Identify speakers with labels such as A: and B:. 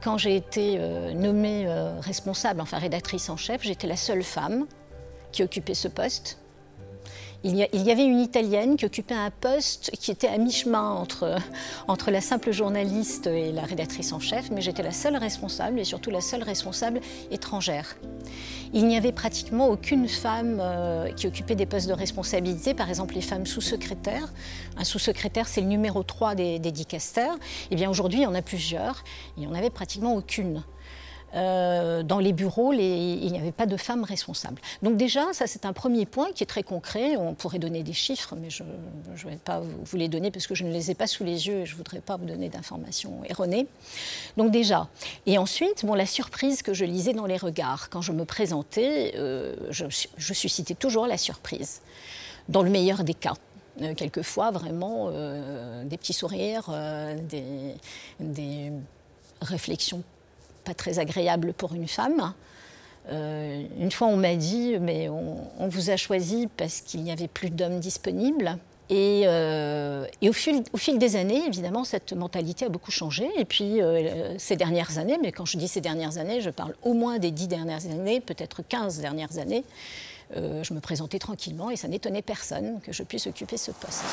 A: Quand j'ai été nommée responsable, enfin rédactrice en chef, j'étais la seule femme qui occupait ce poste. Il y avait une Italienne qui occupait un poste qui était à mi-chemin entre la simple journaliste et la rédactrice en chef, mais j'étais la seule responsable et surtout la seule responsable étrangère. Il n'y avait pratiquement aucune femme qui occupait des postes de responsabilité, par exemple les femmes sous-secrétaires. Un sous-secrétaire, c'est le numéro 3 des dicastères. Eh bien aujourd'hui, il y en a plusieurs, il n'y en avait pratiquement aucune. Dans les bureaux, il n'y avait pas de femmes responsables. Donc déjà, ça c'est un premier point qui est très concret. On pourrait donner des chiffres, mais je ne vais pas vous les donner parce que je ne les ai pas sous les yeux et je ne voudrais pas vous donner d'informations erronées. Donc déjà. Et ensuite, bon, la surprise que je lisais dans les regards. Quand je me présentais, je suscitais toujours la surprise, dans le meilleur des cas. Quelquefois, vraiment, des petits sourires, des réflexions pas très agréable pour une femme. Une fois, on m'a dit, mais on vous a choisi parce qu'il n'y avait plus d'hommes disponibles. Et au fil des années, évidemment, cette mentalité a beaucoup changé. Et puis, ces dernières années, mais quand je dis ces dernières années, je parle au moins des 10 dernières années, peut-être 15 dernières années, je me présentais tranquillement et ça n'étonnait personne que je puisse occuper ce poste.